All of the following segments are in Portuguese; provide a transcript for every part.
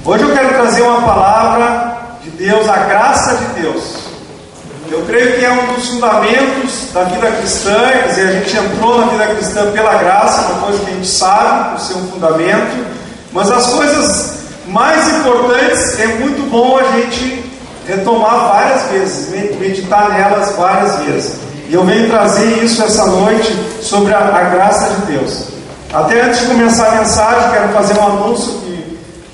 Hoje eu quero trazer uma palavra de Deus, a graça de Deus. Eu creio que é um dos fundamentos da vida cristã, quer dizer, a gente entrou na vida cristã pela graça, uma coisa que a gente sabe, por ser um fundamento, mas as coisas mais importantes é muito bom a gente retomar várias vezes, meditar nelas várias vezes. E eu venho trazer isso essa noite sobre a graça de Deus. Até antes de começar a mensagem, quero fazer um anúncio que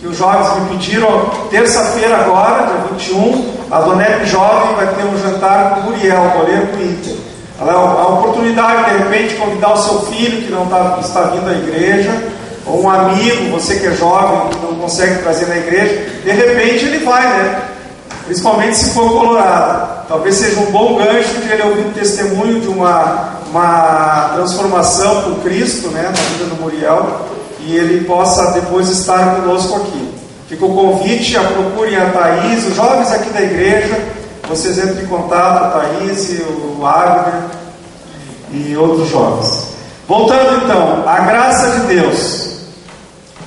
os jovens me pediram. Terça-feira agora, dia 21, a Donep Jovem vai ter um jantar com o Muriel, goleiro do Inter. Ela é uma oportunidade, de repente, convidar o seu filho que não está vindo à igreja, ou um amigo, você que é jovem, que não consegue trazer na igreja, de repente ele vai, né? Principalmente se for colorado. Talvez seja um bom gancho de ele ouvir um testemunho de uma transformação por Cristo, né, na vida do Muriel, e ele possa depois estar conosco aqui. Fica o convite, procurem a Thaís, os jovens aqui da igreja, vocês entrem em contato, a Thaís, o Agner e outros jovens. Voltando então, a graça de Deus.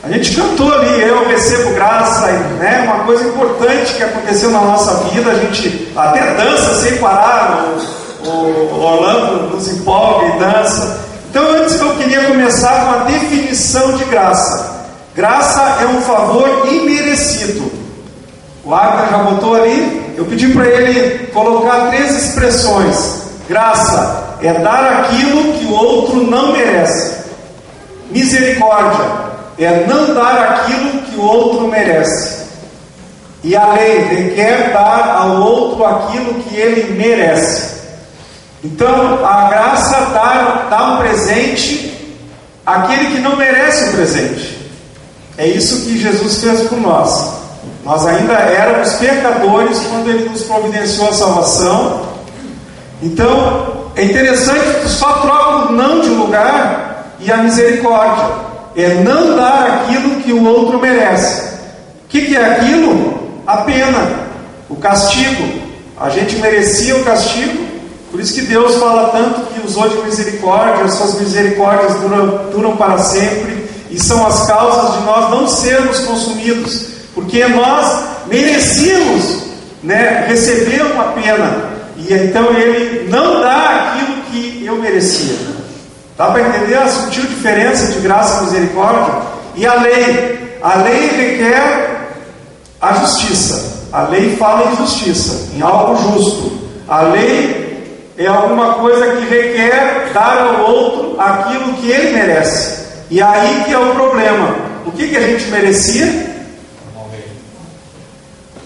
A gente cantou ali, eu recebo graça, né? Uma coisa importante que aconteceu na nossa vida, a gente até dança sem parar, o Orlando nos empolga e dança. Então antes eu queria começar com a definição de graça. Graça é um favor imerecido. O Agner já botou ali, eu pedi para ele colocar 3 expressões. Graça é dar aquilo que o outro não merece. Misericórdia é não dar aquilo que o outro merece. E a lei requer dar ao outro aquilo que ele merece. Então, a graça dá um presente àquele que não merece o presente. É isso que Jesus fez por nós. Nós ainda éramos pecadores quando Ele nos providenciou a salvação. Então, é interessante que só troca o não de lugar e a misericórdia. É não dar aquilo que o outro merece. O que é aquilo? A pena, o castigo. A gente merecia o castigo, por isso que Deus fala tanto que usou de misericórdia, as suas misericórdias duram para sempre, e são as causas de nós não sermos consumidos, porque nós merecíamos, né, receber uma pena, e então Ele não dá aquilo que eu merecia. Dá para entender a sutil diferença de graça e misericórdia? E a lei? A lei requer a justiça. A lei fala em justiça, em algo justo. A lei é alguma coisa que requer dar ao outro aquilo que ele merece. E aí que é o problema. O que a gente merecia?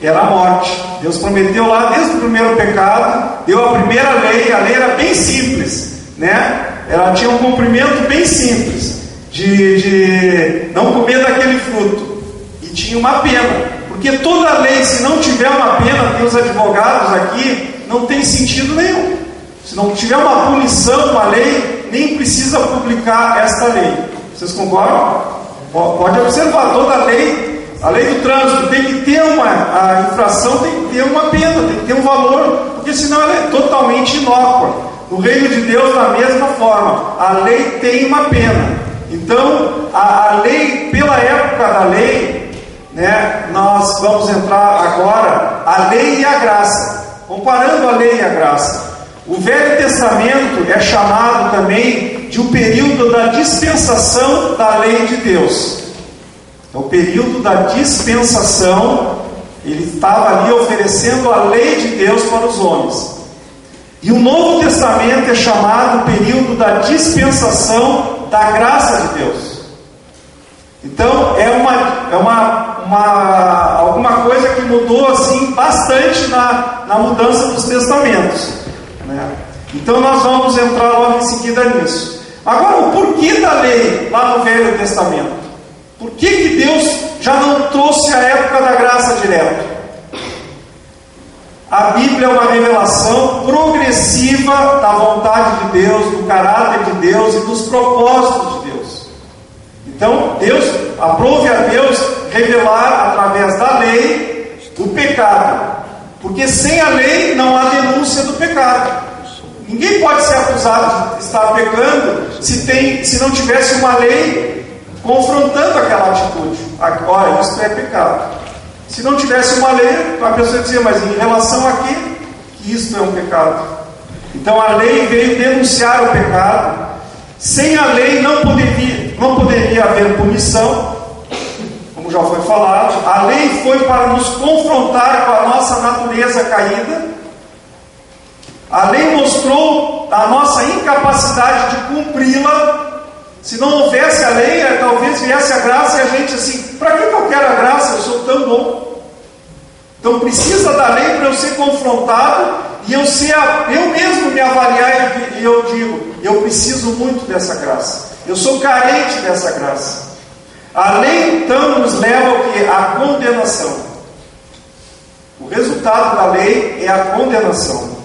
Era a morte. Deus prometeu lá desde o primeiro pecado, deu a primeira lei. A lei era bem simples, né? Ela tinha um cumprimento bem simples, de não comer daquele fruto, e tinha uma pena, porque toda lei, se não tiver uma pena, tem os advogados aqui, não tem sentido nenhum. Se não tiver uma punição, uma lei, nem precisa publicar esta lei. Vocês concordam? Pode observar, toda lei, a lei do trânsito tem que ter a infração tem que ter uma pena, tem que ter um valor, porque senão ela é totalmente inócua. No reino de Deus, da mesma forma, a lei tem uma pena. Então, a lei, pela época da lei, né, nós vamos entrar agora, a lei e a graça. Comparando a lei e a graça. O Velho Testamento é chamado também de um período da dispensação da lei de Deus. É o período da dispensação, ele estava ali oferecendo a lei de Deus para os homens. E o Novo Testamento é chamado período da dispensação da graça de Deus. Então é alguma coisa que mudou assim bastante na mudança dos testamentos, né? Então nós vamos entrar logo em seguida nisso. Agora, o porquê da lei lá no Velho Testamento? Por que Deus já não trouxe a época da graça direto? A Bíblia é uma revelação progressiva da vontade de Deus, do caráter de Deus e dos propósitos de Deus. Então, aprove a Deus revelar através da lei o pecado. Porque sem a lei não há denúncia do pecado. Ninguém pode ser acusado de estar pecando se não tivesse uma lei confrontando aquela atitude. Olha, isso é pecado. Se não tivesse uma lei, a pessoa dizia, mas em relação a quê? Que isto é um pecado. Então a lei veio denunciar o pecado. Sem a lei não poderia haver punição, como já foi falado. A lei foi para nos confrontar com a nossa natureza caída. A lei mostrou a nossa incapacidade de cumpri-la. Se não houvesse a lei, talvez viesse a graça e a gente assim, para que eu quero a graça? Eu sou tão bom. Então precisa da lei para eu ser confrontado e eu mesmo me avaliar e eu digo, eu preciso muito dessa graça. Eu sou carente dessa graça. A lei então nos leva ao quê? À condenação. O resultado da lei é a condenação.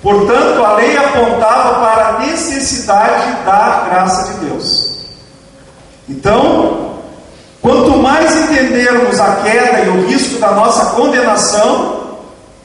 Portanto, a lei apontava para a necessidade da graça de Deus. Então, quanto mais entendermos a queda e o risco da nossa condenação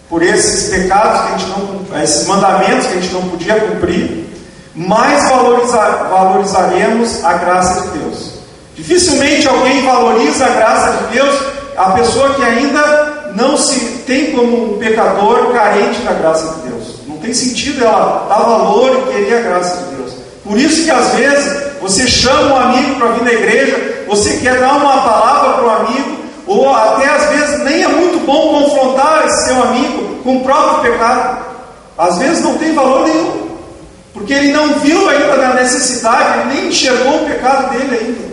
por esses pecados que a gente não, esses mandamentos que a gente não podia cumprir, mais valorizaremos a graça de Deus. Dificilmente alguém valoriza a graça de Deus, a pessoa que ainda não se tem como um pecador carente da graça de Deus. Não tem sentido ela dar valor e querer a graça de Deus. Por isso que às vezes você chama um amigo para vir na igreja, você quer dar uma palavra para o amigo, ou até às vezes nem é muito bom confrontar esse seu amigo com o próprio pecado. Às vezes não tem valor nenhum, porque ele não viu ainda da necessidade, ele nem enxergou o pecado dele ainda.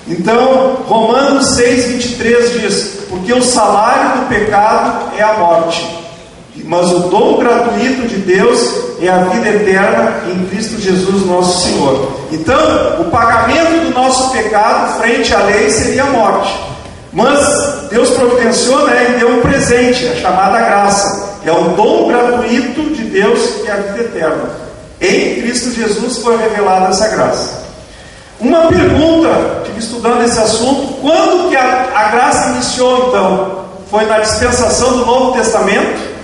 Então, Romanos 6,23 diz, porque o salário do pecado é a morte, mas o dom gratuito de Deus é a vida eterna em Cristo Jesus nosso Senhor. Então, o pagamento do nosso pecado frente à lei seria a morte. Mas Deus providenciou, e deu um presente, a chamada graça. É o dom gratuito de Deus que é a vida eterna. Em Cristo Jesus foi revelada essa graça. Uma pergunta, tive estudando esse assunto, quando que a graça iniciou então? Foi na dispensação do Novo Testamento?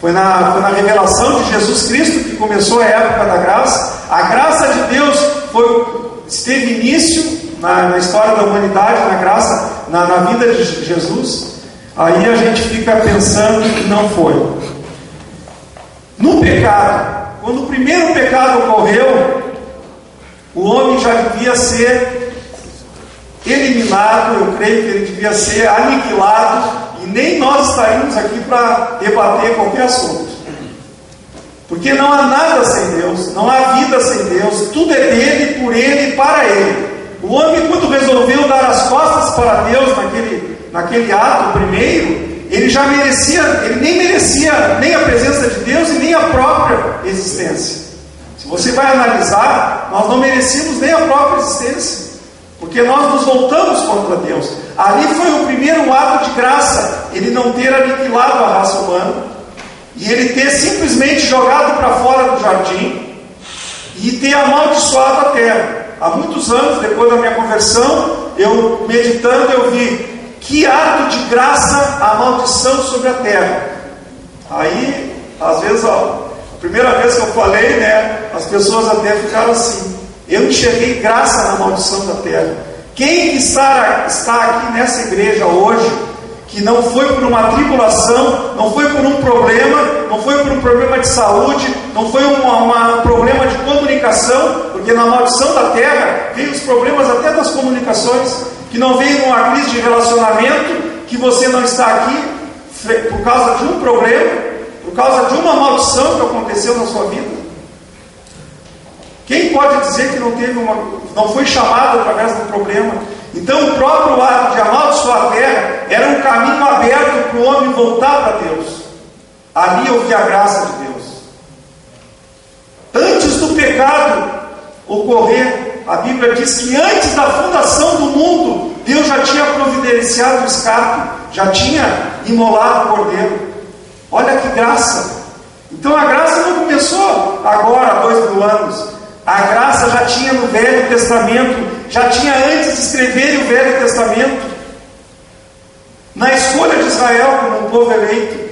Foi na revelação de Jesus Cristo que começou a época da graça. A graça de Deus teve início na história da humanidade, na graça, na vida de Jesus. Aí a gente fica pensando que não foi. No pecado, quando o primeiro pecado ocorreu, o homem já devia ser eliminado, eu creio que ele devia ser aniquilado. E nem nós estaríamos aqui para debater qualquer assunto. Porque não há nada sem Deus, não há vida sem Deus, tudo é dele, por ele e para ele. O homem, quando resolveu dar as costas para Deus naquele ato primeiro, ele nem merecia nem a presença de Deus e nem a própria existência. Se você vai analisar, nós não merecíamos nem a própria existência. Porque nós nos voltamos contra Deus. Ali foi o primeiro ato de graça, ele não ter aniquilado a raça humana, e ele ter simplesmente jogado para fora do jardim, e ter amaldiçoado a terra. Há muitos anos, depois da minha conversão, eu meditando, eu vi, que ato de graça a maldição sobre a terra. Aí, às vezes, a primeira vez que eu falei, as pessoas até ficaram assim. Eu enxerguei graça na maldição da terra. Quem está aqui nessa igreja hoje, que não foi por uma tribulação, não foi por um problema, não foi por um problema de saúde, não foi um problema de comunicação, porque na maldição da terra veio os problemas até das comunicações, que não veio uma crise de relacionamento, que você não está aqui por causa de um problema, por causa de uma maldição que aconteceu na sua vida. Quem pode dizer que não foi chamado através do problema? Então o próprio ato de amaldiçoar a terra era um caminho aberto para o homem voltar para Deus. Ali houve a graça de Deus. Antes do pecado ocorrer, a Bíblia diz que antes da fundação do mundo, Deus já tinha providenciado o escape, já tinha imolado o cordeiro. Olha que graça! Então a graça não começou agora, há 2000 anos. A graça já tinha no Velho Testamento, já tinha antes de escreverem o Velho Testamento, na escolha de Israel como um povo eleito.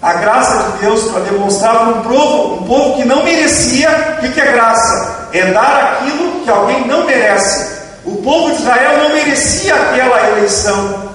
A graça de Deus para demonstrar para um povo que não merecia. O que é graça? É dar aquilo que alguém não merece. O povo de Israel não merecia aquela eleição.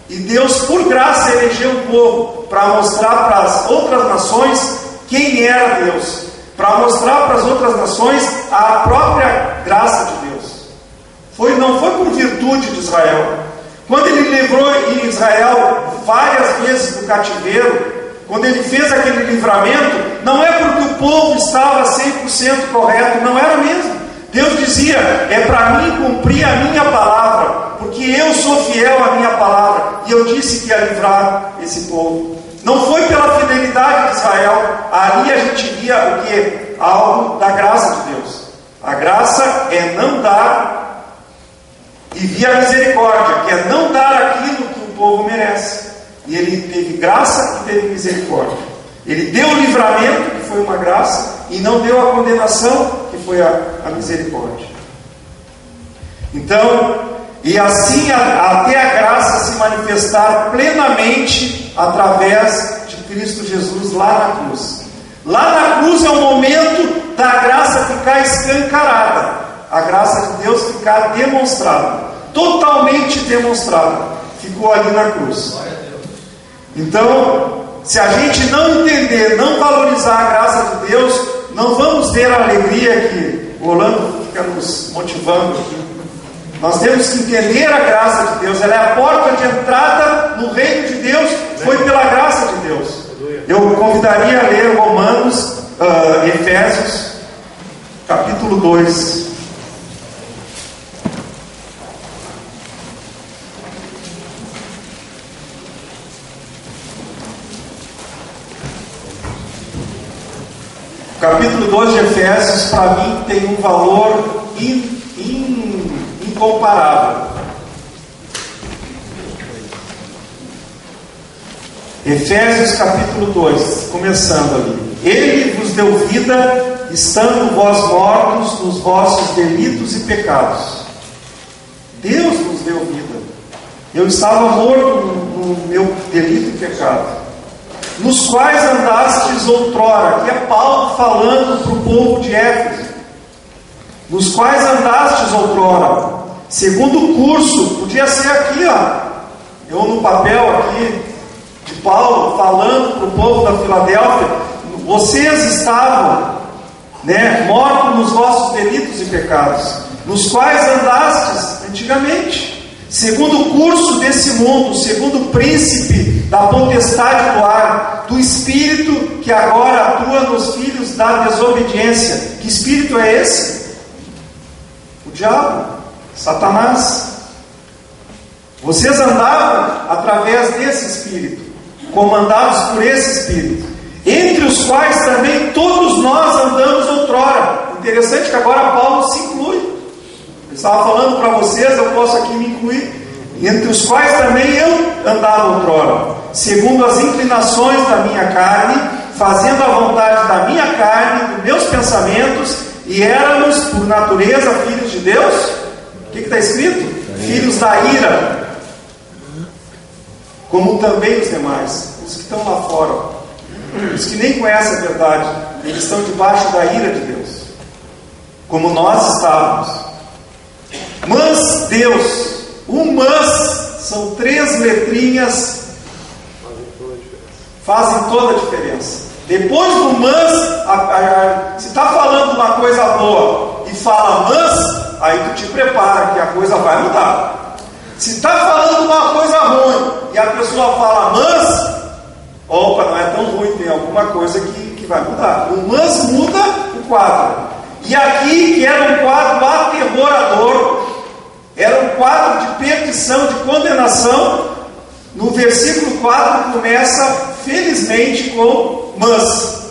E Deus, por graça, elegeu um povo para mostrar para as outras nações quem era Deus, para mostrar para as outras nações a própria graça de Deus. Não foi por virtude de Israel. Quando ele livrou Israel várias vezes do cativeiro, quando ele fez aquele livramento, não é porque o povo estava 100% correto, não era mesmo. Deus dizia, é para mim cumprir a minha palavra, porque eu sou fiel à minha palavra, e eu disse que ia livrar esse povo. Não foi pela fidelidade de Israel, ali a gente via o que? Algo da graça de Deus. A graça é não dar, e via a misericórdia, que é não dar aquilo que o povo merece. E ele teve graça e teve misericórdia. Ele deu o livramento, que foi uma graça, e não deu a condenação, que foi a misericórdia. Então, e assim até a graça se manifestar plenamente através de Cristo Jesus lá na cruz. Lá na cruz é o momento da graça ficar escancarada, a graça de Deus ficar demonstrada, totalmente demonstrada, ficou ali na cruz. Então, se a gente não entender, não valorizar a graça de Deus, não vamos ter a alegria que o Orlando fica nos motivando aqui. Nós temos que entender a graça de Deus. Ela é a porta de entrada no reino de Deus. Foi pela graça de Deus. Eu convidaria a ler Efésios, capítulo 2. O capítulo 2 de Efésios, para mim, tem um valor incomparável. Efésios capítulo 2, começando ali. Ele vos deu vida, estando vós mortos nos vossos delitos e pecados. Deus nos deu vida. Eu estava morto no meu delito e pecado, nos quais andastes outrora. Aqui é Paulo falando para o povo de Éfeso. Nos quais andastes outrora, segundo o curso, podia ser aqui, eu no papel aqui de Paulo, falando para o povo da Filadélfia, vocês estavam, mortos nos vossos delitos e pecados, nos quais andastes antigamente, segundo o curso desse mundo, segundo o príncipe da potestade do ar, do espírito que agora atua nos filhos da desobediência. Que espírito é esse? O diabo, Satanás. Vocês andavam através desse espírito, comandados por esse espírito, entre os quais também todos nós andamos outrora. Interessante que agora Paulo se inclui. Ele estava falando para vocês, eu posso aqui me incluir, entre os quais também eu andava outrora, segundo as inclinações da minha carne, fazendo a vontade da minha carne, dos meus pensamentos, e éramos por natureza filhos de Deus. O que está escrito? Filhos da ira, como também os demais, os que estão lá fora, os que nem conhecem a verdade, eles estão debaixo da ira de Deus, como nós estávamos. Mas Deus, o mas, são 3 letrinhas, fazem toda a diferença. Depois do mas, se está falando uma coisa boa e fala mas, aí tu te prepara que a coisa vai mudar. Se está falando uma coisa ruim e a pessoa fala mas, opa, não é tão ruim, tem alguma coisa que vai mudar. O mas muda o quadro. E aqui, que era um quadro aterrorador, era um quadro de perdição, de condenação, no versículo 4 começa, felizmente, com mas.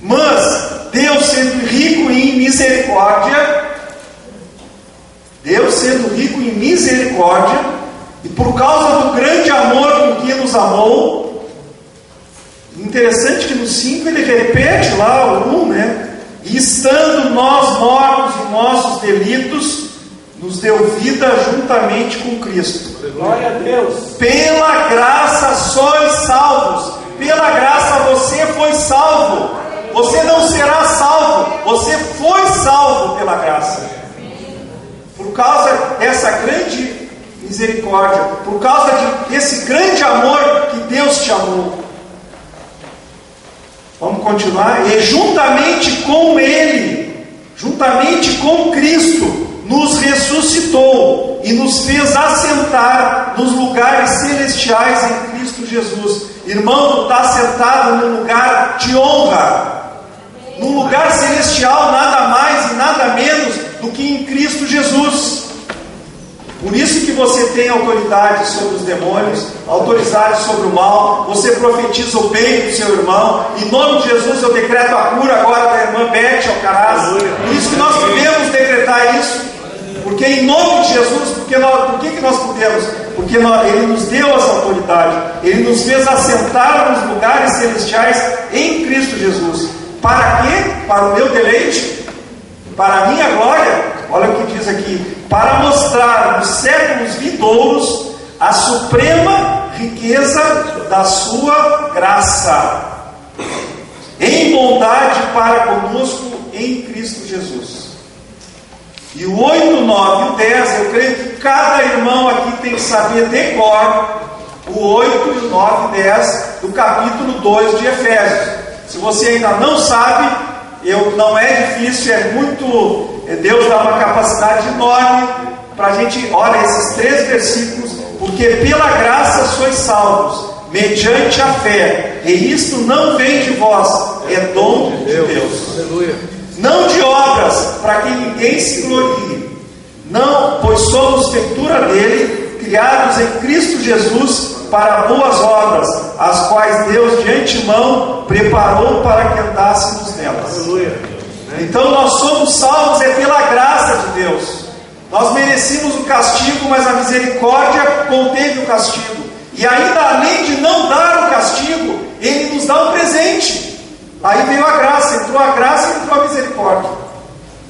Mas Deus, sendo rico em misericórdia, e por causa do grande amor com que nos amou, interessante que no 5 ele repete lá o 1, e estando nós mortos em nossos delitos, nos deu vida juntamente com Cristo. Glória a Deus. Pela graça sois salvos. Pela graça você foi salvo. Você não será salvo, você foi salvo pela graça. Por causa dessa grande misericórdia, por causa desse grande amor que Deus te amou. Vamos continuar. E juntamente com Ele, juntamente com Cristo, nos ressuscitou e nos fez assentar nos lugares celestiais em Cristo Jesus. Irmão, tu está sentado num lugar de honra, num lugar celestial, nada mais e nada menos do que em Cristo Jesus. Por isso que você tem autoridade sobre os demônios, autoridade sobre o mal, você profetiza o bem do seu irmão. Em nome de Jesus eu decreto a cura agora da irmã Beth Alcaraz. Por isso que nós podemos decretar isso, porque em nome de Jesus, por que nós podemos? Porque Ele nos deu essa autoridade, Ele nos fez assentar nos lugares celestiais em Cristo Jesus. Para quê? Para o meu deleite? Para a minha glória? Olha o que diz aqui: para mostrar nos séculos vindouros a suprema riqueza da sua graça, em bondade para conosco em Cristo Jesus. E o 8, 9 e o 10, eu creio que cada irmão aqui tem que saber de cor o 8, 9 e 10 do capítulo 2 de Efésios. Se você ainda não sabe, não é difícil, Deus dá uma capacidade enorme para a gente. Olha esses 3 versículos: porque pela graça sois salvos, mediante a fé, e isto não vem de vós, é dom de Deus. Aleluia. Não de obras, para que ninguém se glorie. Não, pois somos feitura dele, criados em Cristo Jesus para boas obras, as quais Deus de antemão preparou para que andássemos nelas. Aleluia. Então nós somos salvos pela graça de Deus. Nós merecíamos o castigo, mas a misericórdia conteve o castigo. E ainda além de não dar o castigo, Ele nos dá um presente. Aí veio a graça, entrou a graça e entrou a misericórdia.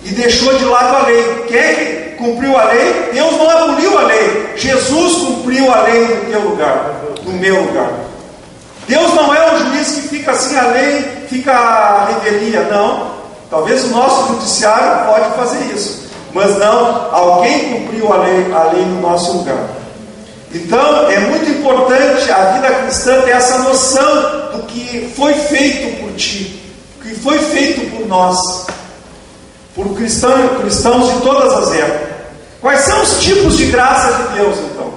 E deixou de lado a lei. Quem é que cumpriu a lei? Deus não aboliu a lei. Jesus cumpriu a lei no teu lugar, no meu lugar. Deus não é um juiz que fica assim, a lei fica a revelia. Não. Talvez o nosso judiciário pode fazer isso. Mas não, alguém cumpriu a lei no nosso lugar. Então é muito importante a vida cristã ter essa noção do que foi feito por ti, que foi feito por nós, por cristãos de todas as épocas. Quais são os tipos de graça de Deus então?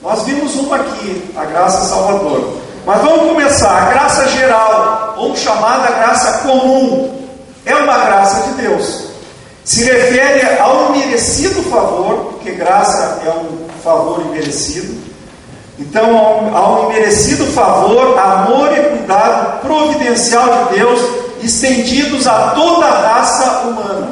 Nós vimos uma aqui, a graça salvadora. Mas vamos começar. A graça geral, ou chamada graça comum, é uma graça de Deus. Se refere ao merecido favor, porque graça é um favor imerecido. Então, ao imerecido favor, amor e cuidado providencial de Deus, estendidos a toda a raça humana,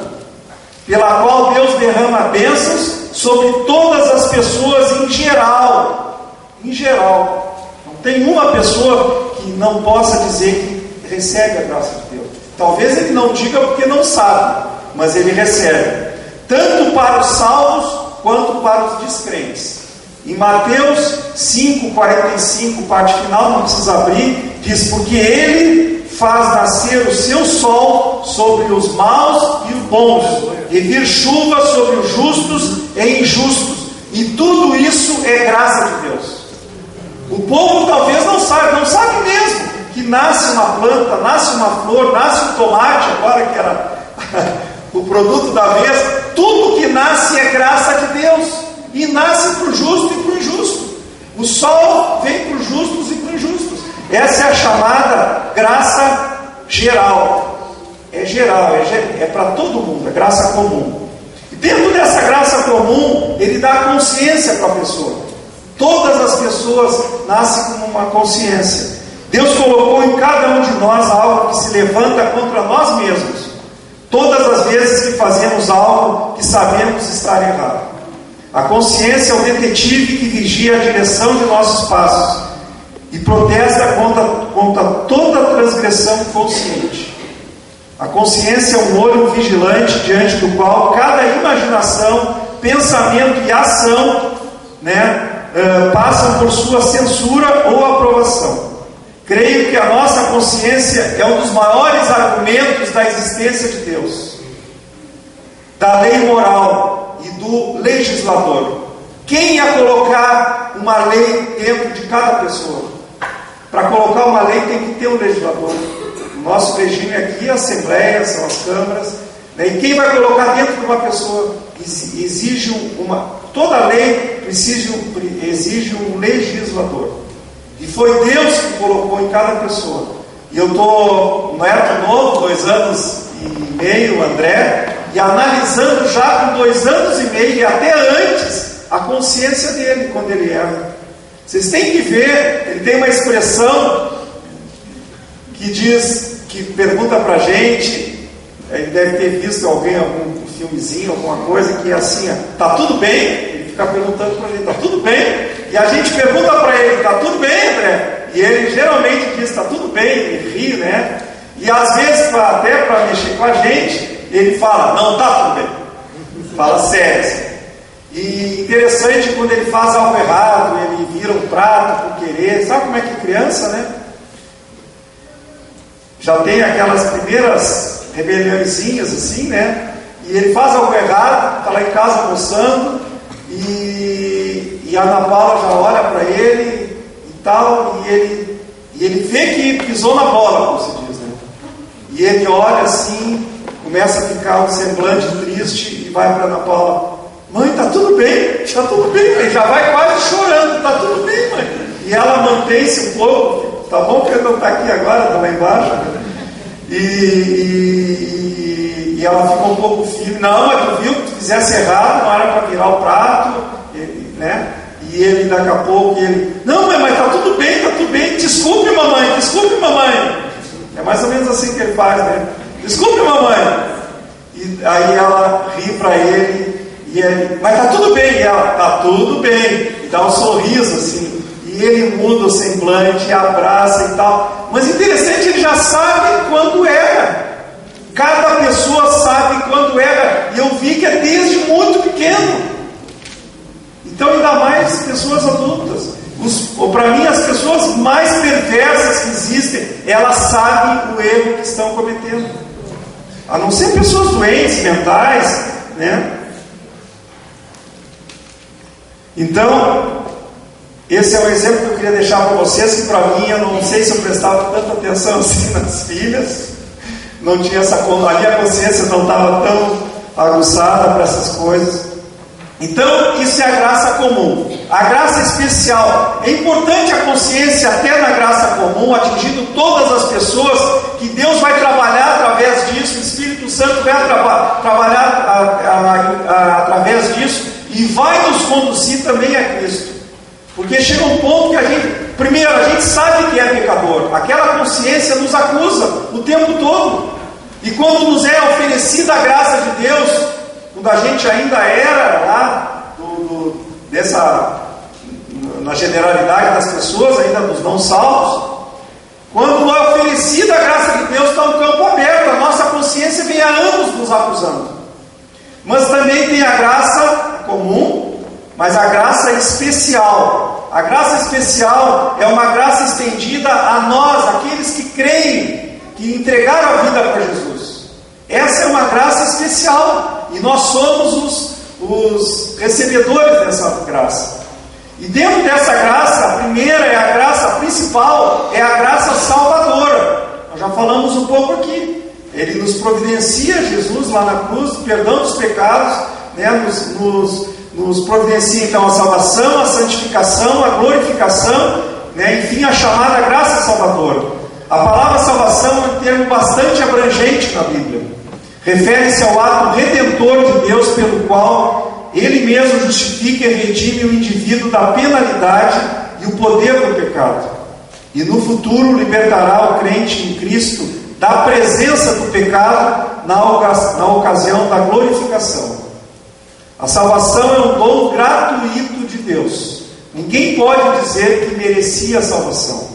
pela qual Deus derrama bênçãos sobre todas as pessoas em geral. Em geral. Não tem uma pessoa que não possa dizer que recebe a graça de Deus. Talvez ele não diga porque não sabe, mas ele recebe, tanto para os salvos quanto para os descrentes. Em Mateus 5,45, parte final, não precisa abrir, diz: porque Ele faz nascer o seu sol sobre os maus e os bons, e vir chuva sobre os justos e injustos, e tudo isso é graça de Deus. O povo talvez não sabe mesmo que nasce uma planta, nasce uma flor, nasce um tomate, agora que era o produto da vez. Tudo que nasce é graça de Deus, e nasce para o justo e para o injusto. O sol vem para os justos e para os injustos. Essa é a chamada graça geral. É geral, é para todo mundo, é graça comum. E dentro dessa graça comum, Ele dá consciência para a pessoa. Todas as pessoas nascem com uma consciência. Deus colocou em cada um de nós algo que se levanta contra nós mesmos, todas as vezes que fazemos algo que sabemos estar errado. A consciência é o detetive que vigia a direção de nossos passos e protesta contra toda transgressão consciente. A consciência é um olho vigilante diante do qual cada imaginação, pensamento e ação passam por sua censura ou aprovação. Creio que a nossa consciência é um dos maiores argumentos da existência de Deus, da lei moral e do legislador. Quem ia colocar uma lei dentro de cada pessoa? Para colocar uma lei tem que ter um legislador. O nosso regime aqui, a Assembleia, são as câmaras, né? E quem vai colocar dentro de uma pessoa? Toda lei exige um legislador. E foi Deus que colocou em cada pessoa. E eu estou neto novo, 2 anos e meio, André, e analisando já com 2 anos e meio e até antes a consciência dele quando ele erra. Vocês têm que ver, ele tem uma expressão que pergunta para a gente, ele deve ter visto algum filmezinho, alguma coisa, que é assim, tá tudo bem? Ele fica perguntando para ele, tá tudo bem? E a gente pergunta para ele, tá tudo bem, André? E ele geralmente diz, tá tudo bem, ele ri, né? E às vezes, até para mexer com a gente, ele fala, não, tá tudo bem. Fala sério, assim. E interessante, quando ele faz algo errado, ele vira um prato por querer. Sabe como é que criança, né? Já tem aquelas primeiras rebeliõezinhas assim, né? E ele faz algo errado, está lá em casa almoçando, e a Ana Paula já olha para ele e tal, e ele vê que pisou na bola, como se diz, né? E ele olha assim, começa a ficar um semblante triste e vai para a Ana Paula, mãe, tá tudo bem, ele já vai quase chorando, tá tudo bem, mãe. E ela mantém-se um pouco, tá bom que ele não está aqui agora, está lá embaixo, né? E ela ficou um pouco firme, não, mas tu viu que tu fizesse errado, não era para virar o prato, né? E ele daqui a pouco, não, mas tá tudo bem, desculpe mamãe. É mais ou menos assim que ele faz, né? Desculpe mamãe. E aí ela ri para ele, e ele, mas tá tudo bem, e ela, tá tudo bem, e dá um sorriso assim, e ele muda o semblante, abraça e tal. Mas interessante, ele já sabe quando erra. Cada pessoa sabe quando erra, e eu vi que é desde muito pequeno. Então, ainda mais pessoas adultas. Para mim, as pessoas mais perversas que existem, elas sabem o erro que estão cometendo. A não ser pessoas doentes, mentais, né? Então, esse é um exemplo que eu queria deixar para vocês, que para mim, eu não sei se eu prestava tanta atenção assim nas filhas, não tinha essa, a minha consciência não estava tão aguçada para essas coisas. Então, isso é a graça comum. A graça especial, é importante a consciência até na graça comum, atingindo todas as pessoas, que Deus vai trabalhar através disso, o Espírito Santo vai trabalhar através disso, e vai nos conduzir também a Cristo. Porque chega um ponto que a gente sabe que é pecador, aquela consciência nos acusa o tempo todo, e quando nos é oferecida a graça de Deus, quando a gente ainda era lá, na generalidade das pessoas, ainda nos não salvos, quando é oferecida a graça de Deus, está um campo aberto, a nossa consciência vem há anos nos acusando. Mas também tem a graça comum, mas a graça especial. A graça especial é uma graça estendida a nós, aqueles que creem, que entregaram a vida para Jesus. Essa é uma graça especial, e nós somos os recebedores dessa graça. E dentro dessa graça, a primeira é a graça principal, é a graça salvadora. Nós já falamos um pouco aqui. Ele nos providencia, Jesus lá na cruz, o perdão dos pecados, né? nos providencia então a salvação, a santificação, a glorificação, né? Enfim, a chamada graça salvadora. A palavra salvação é um termo bastante abrangente na Bíblia. Refere-se ao ato redentor de Deus, pelo qual Ele mesmo justifica e redime o indivíduo da penalidade e o poder do pecado. E no futuro libertará o crente em Cristo da presença do pecado na ocasião da glorificação. A salvação é um dom gratuito de Deus. Ninguém pode dizer que merecia a salvação.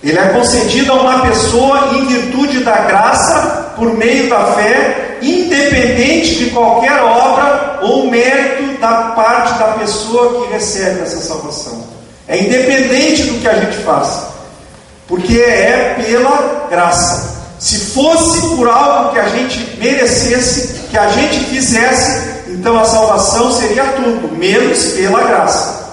Ele é concedido a uma pessoa em virtude da graça, por meio da fé, independente de qualquer obra ou mérito da parte da pessoa que recebe essa salvação. É independente do que a gente faz, porque é pela graça. Se fosse por algo que a gente merecesse, que a gente fizesse, então a salvação seria tudo, menos pela graça.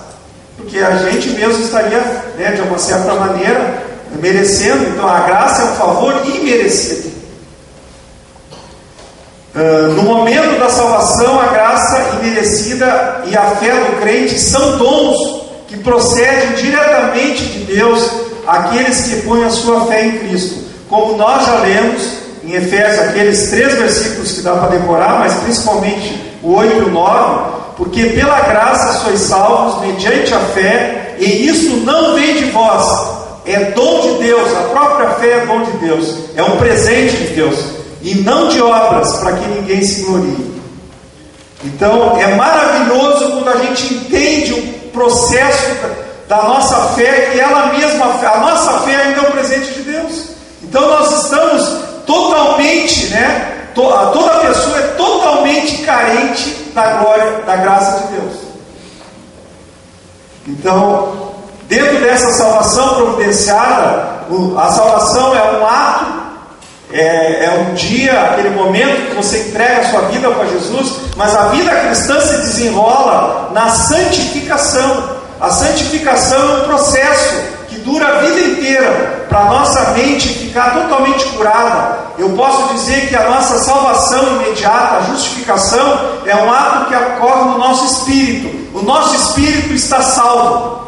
Porque a gente mesmo estaria, né, de uma certa maneira, merecendo. Então a graça é um favor imerecido. No momento da salvação, a graça imerecida e a fé do crente são dons que procedem diretamente de Deus àqueles que põem a sua fé em Cristo. Como nós já lemos em Efésios, aqueles 3 versículos que dá para decorar, mas principalmente o 8 e o 9, porque pela graça sois salvos mediante a fé, e isso não vem de vós, é dom de Deus, a própria fé é dom de Deus, é um presente de Deus, e não de obras, para que ninguém se glorie. Então é maravilhoso quando a gente entende o processo da nossa fé, que ela mesma, a nossa fé ainda é um presente de Deus. Então nós estamos totalmente, né, toda pessoa é totalmente carente da glória, da graça de Deus. Então, dentro dessa salvação providenciada, a salvação é um ato, é um dia, aquele momento que você entrega a sua vida para Jesus, mas a vida cristã se desenrola na santificação. A santificação é um processo que dura a vida inteira, para a nossa mente ficar totalmente curada. Eu posso dizer que a nossa salvação imediata, a justificação, é um ato que ocorre no nosso espírito. O nosso espírito está salvo,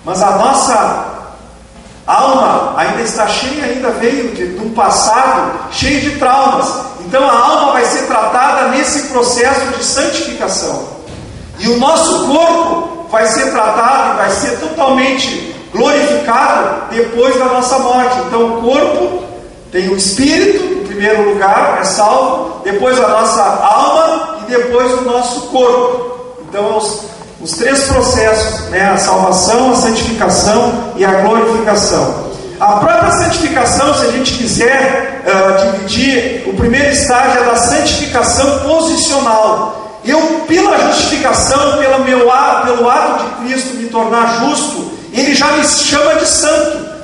mas a nossa alma ainda está cheia, ainda veio de um passado cheio de traumas. Então a alma vai ser tratada nesse processo de santificação, e o nosso corpo vai ser tratado e vai ser totalmente glorificado depois da nossa morte. Então o corpo tem o espírito, em primeiro lugar, é salvo, depois a nossa alma e depois o nosso corpo. Então os 3 processos, né? A salvação, a santificação e a glorificação. A própria santificação, se a gente quiser dividir, o primeiro estágio é da santificação posicional. Eu, pela justificação, pelo ato de Cristo me tornar justo, Ele já me chama de santo.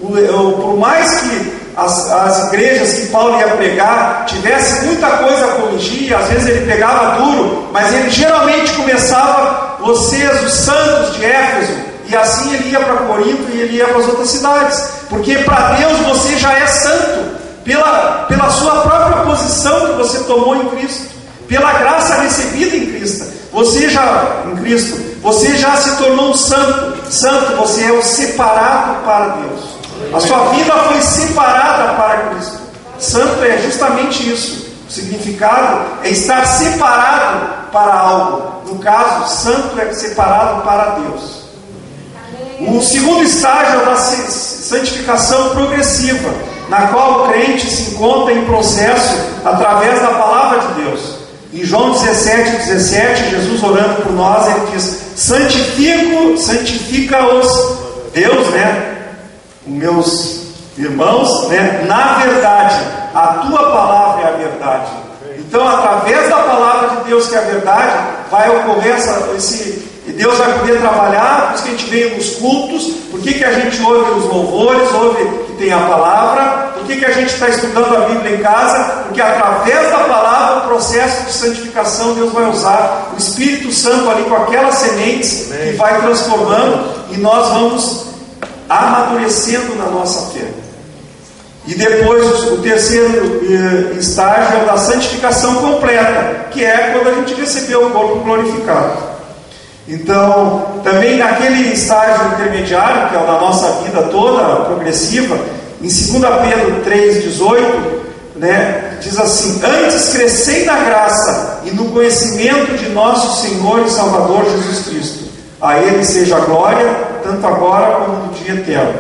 Por mais que as igrejas que Paulo ia pregar tivesse muita coisa a corrigir, às vezes ele pegava duro, mas ele geralmente começava: vocês, os santos de Éfeso, e assim ele ia para Corinto e ele ia para as outras cidades, porque para Deus você já é santo, pela sua própria posição que você tomou em Cristo, pela graça recebida em Cristo. Você já se tornou um santo. Santo, você é o separado para Deus. A sua vida foi separada para Cristo. Santo é justamente isso. O significado é estar separado para algo. No caso, santo é separado para Deus. O segundo estágio é da santificação progressiva, na qual o crente se encontra em processo através da palavra de Deus. Em João 17:17, Jesus orando por nós, ele diz: santifica-os, Deus, né? Os meus irmãos, né? Na verdade, a tua palavra é a verdade. Então, através da palavra de Deus, que é a verdade, vai ocorrer e Deus vai poder trabalhar. Por isso que a gente veio nos cultos. Por que a gente ouve os louvores, ouve que tem a palavra? Por que a gente está estudando a Bíblia em casa? Porque através da palavra, o processo de santificação, Deus vai usar o Espírito Santo ali com aquelas sementes que vai transformando, e nós vamos amadurecendo na nossa fé. E depois o terceiro estágio é o da santificação completa, que é quando a gente recebeu o corpo glorificado. Então, também naquele estágio intermediário, que é o da nossa vida toda, progressiva, em 2 Pedro 3,18, né, diz assim: antes crescei na graça e no conhecimento de nosso Senhor e Salvador Jesus Cristo. A Ele seja a glória, tanto agora como no dia eterno.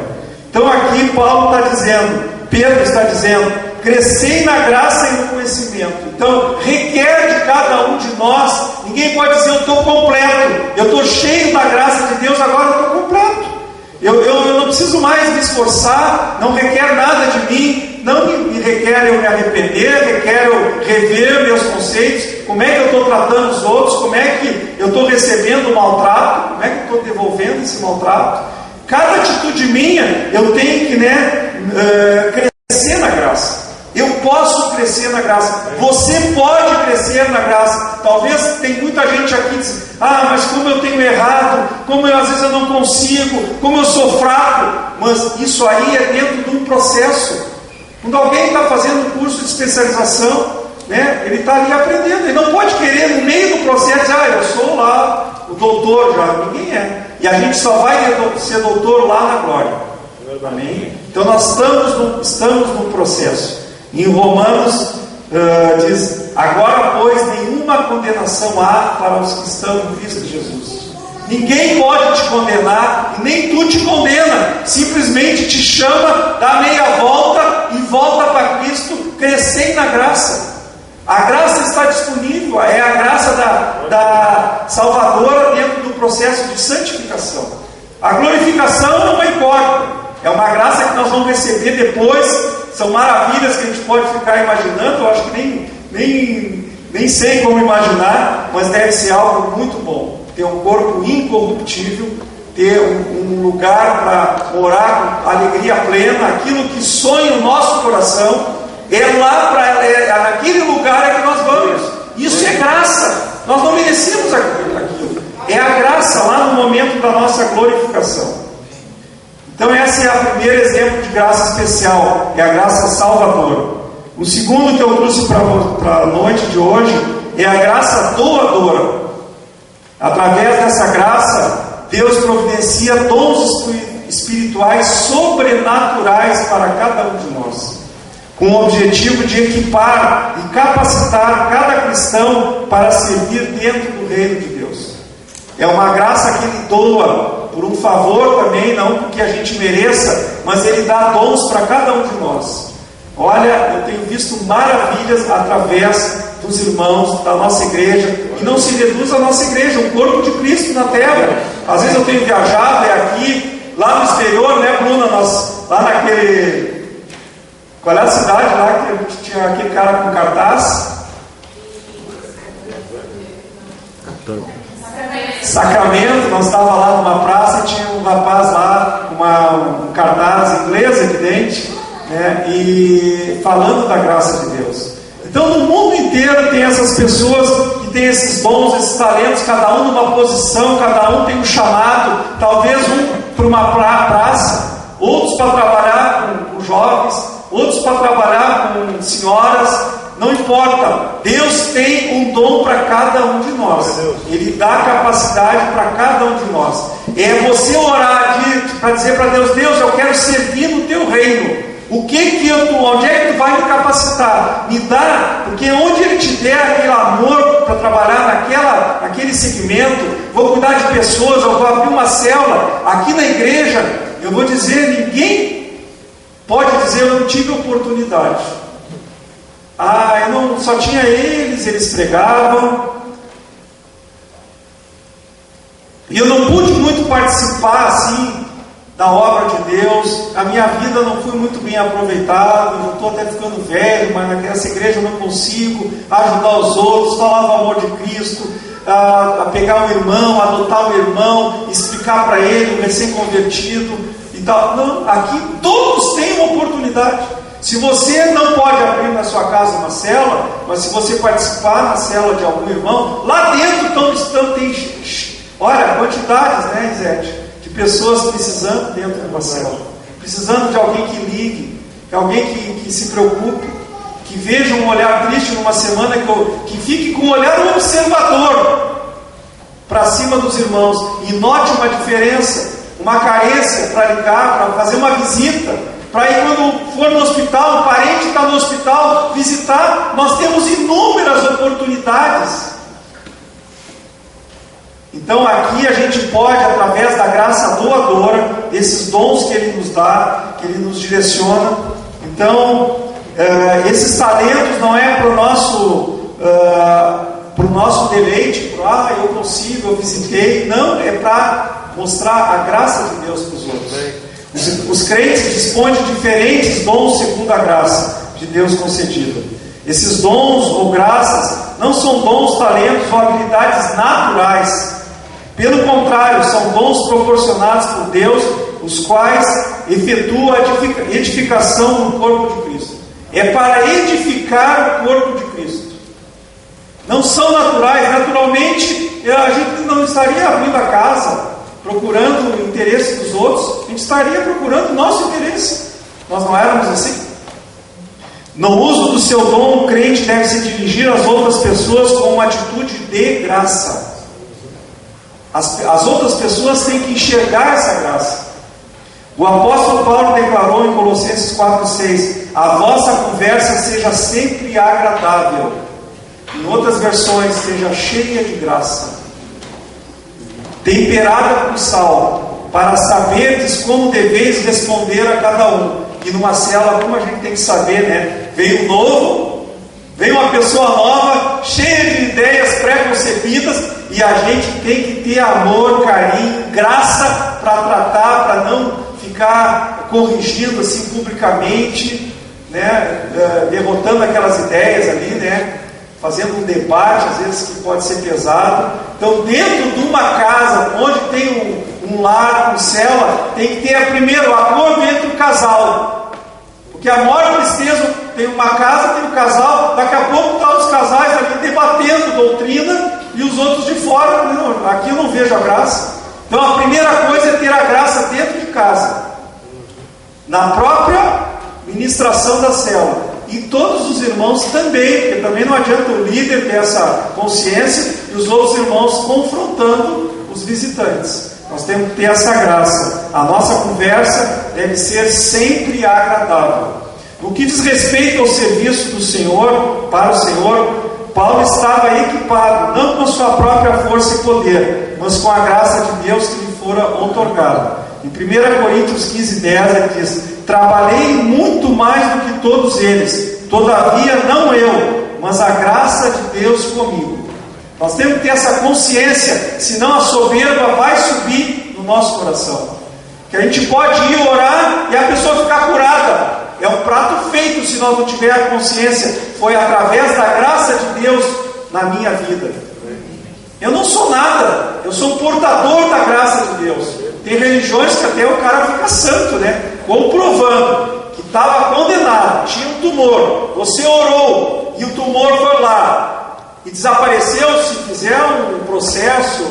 Então aqui Paulo está dizendo, Pedro está dizendo: crescei na graça e no conhecimento. Então requer de cada um de nós. Ninguém pode dizer: eu estou completo, eu estou cheio da graça de Deus, agora eu estou completo. Eu não preciso mais me esforçar, não requer nada de mim, não me requer eu me arrepender, requer eu rever meus conceitos, como é que eu estou tratando os outros, como é que eu estou recebendo o maltrato, como é que eu estou devolvendo esse maltrato. Cada atitude minha, eu tenho que crescer na graça. Eu posso crescer crescer na graça. Você pode crescer na graça. Talvez tem muita gente aqui que diz: ah, mas como eu tenho errado, como às vezes eu não consigo, como eu sou fraco. Mas isso aí é dentro de um processo. Quando alguém está fazendo um curso de especialização, né, ele está ali aprendendo. Ele não pode querer no meio do processo: ah, eu sou lá o doutor já. Ninguém é. E a gente só vai ser doutor lá na glória. Amém? Então nós estamos no processo. Em Romanos diz: agora, pois, nenhuma condenação há para os que estão em Cristo Jesus. Ninguém pode te condenar, e nem tu te condena. Simplesmente te chama, dá meia volta e volta para Cristo, crescendo na graça. A graça está disponível, é a graça da salvadora dentro do processo de santificação. A glorificação não importa, é uma graça que nós vamos receber depois. São maravilhas que a gente pode ficar imaginando. Eu acho que nem sei como imaginar, mas deve ser algo muito bom. Ter um corpo incorruptível, ter um lugar para morar com alegria plena, aquilo que sonha o nosso coração. Naquele lugar é que nós vamos. Isso é graça. Nós não merecemos aquilo. É a graça lá no momento da nossa glorificação. Então esse é o primeiro exemplo de graça especial. É a graça salvadora. O segundo que eu trouxe para a noite de hoje é a graça doadora. Através dessa graça, Deus providencia dons espirituais sobrenaturais para cada um de nós, com o objetivo de equipar e capacitar cada cristão para servir dentro do reino de Deus. É uma graça que Ele doa por um favor também, não porque a gente mereça, mas Ele dá dons para cada um de nós. Olha, eu tenho visto maravilhas através dos irmãos da nossa igreja, e não se reduz a nossa igreja, o corpo de Cristo na terra. Às vezes eu tenho viajado, aqui, lá no exterior, né, Bruna? Nós, lá naquele... Qual é a cidade lá que a gente tinha aquele cara com cartaz? Sacramento. Nós estávamos lá numa praça e tinha um rapaz lá com um cartaz inglês, evidente, né, e falando da graça de Deus. Então no mundo inteiro tem essas pessoas que têm esses dons, esses talentos, cada um numa posição, cada um tem um chamado, talvez um para uma praça, outros para trabalhar com jovens, outros para trabalhar com senhoras, não importa. Deus tem um dom para cada um de nós. Ele dá capacidade para cada um de nós. É você orar para dizer para Deus: Deus, eu quero servir no teu reino. Onde é que tu vai me capacitar? Me dá, porque onde Ele te der aquele amor para trabalhar naquele segmento, vou cuidar de pessoas, eu vou abrir uma célula aqui na igreja, eu vou dizer, ninguém pode dizer: eu não tive oportunidade. Eu não, só tinha eles pregavam, e eu não pude muito participar assim da obra de Deus. A minha vida não foi muito bem aproveitada, eu estou até ficando velho, mas nessa igreja eu não consigo ajudar os outros, falar do amor de Cristo, a pegar um irmão, adotar um irmão, explicar para ele, um recém-convertido e tal. Não, aqui todos têm uma oportunidade. Se você não pode abrir na sua casa uma célula, mas se você participar na célula de algum irmão, lá dentro tem, olha, quantidades, né, Izete, de pessoas precisando dentro de uma célula, precisando de alguém que ligue, de alguém que se preocupe, que veja um olhar triste numa semana, que fique com um olhar observador para cima dos irmãos e note uma diferença, uma carência para ligar, para fazer uma visita. Para ir, quando for no hospital, um parente está no hospital, visitar. Nós temos inúmeras oportunidades. Então aqui a gente pode, através da graça doadora, desses dons que Ele nos dá, que Ele nos direciona. Então esses talentos não é para o nosso deleite, eu consigo, eu visitei. Não, é para mostrar a graça de Deus para os outros. Os crentes dispõem de diferentes dons segundo a graça de Deus concedida. Esses dons ou graças não são dons, talentos ou habilidades naturais. Pelo contrário, são dons proporcionados por Deus, os quais efetuam a edificação no corpo de Cristo. é para edificar o corpo de Cristo. Não são naturais. Naturalmente, a gente não estaria abrindo a casa, procurando o interesse dos outros, a gente estaria procurando o nosso interesse. Nós não éramos assim. No uso do seu dom, o crente deve se dirigir às outras pessoas com uma atitude de graça. As outras pessoas têm que enxergar essa graça. O apóstolo Paulo declarou em Colossenses 4,6: a vossa conversa seja sempre agradável. Em outras versões, seja cheia de graça, temperada com sal, para saberdes como deveis responder a cada um. E numa célula, como a gente tem que saber, né? Veio um novo, veio uma pessoa nova, cheia de ideias pré-concebidas, e a gente tem que ter amor, carinho, graça para tratar, para não ficar corrigindo assim publicamente, né? Derrotando aquelas ideias ali, né? Fazendo um debate, às vezes que pode ser pesado. Então, dentro de uma casa onde tem um lar, um célula, tem que ter primeiro o acordo entre o casal. Porque a maior tristeza, tem uma casa, tem um casal, daqui a pouco estão os casais aqui debatendo doutrina e os outros de fora. Não, aqui eu não vejo a graça. Então, a primeira coisa é ter a graça dentro de casa, na própria ministração da célula. E todos os irmãos também, porque também não adianta o líder ter essa consciência e os outros irmãos confrontando os visitantes. Nós temos que ter essa graça. A nossa conversa deve ser sempre agradável. No que diz respeito ao serviço do Senhor, para o Senhor, Paulo estava equipado, não com a sua própria força e poder, mas com a graça de Deus que lhe fora outorgada. Em 1 Coríntios 15:10 ele diz: trabalhei muito mais do que todos eles, todavia não eu, mas a graça de Deus comigo. Nós temos que ter essa consciência, senão a soberba vai subir no nosso coração. Que a gente pode ir orar e a pessoa ficar curada. É um prato feito se nós não tivermos a consciência. Foi através da graça de Deus na minha vida. Eu não sou nada, eu sou um portador da graça de Deus. Tem religiões que até o cara fica santo, né? Comprovando que estava condenado, tinha um tumor, você orou e o tumor foi lá e desapareceu. Se fizer um processo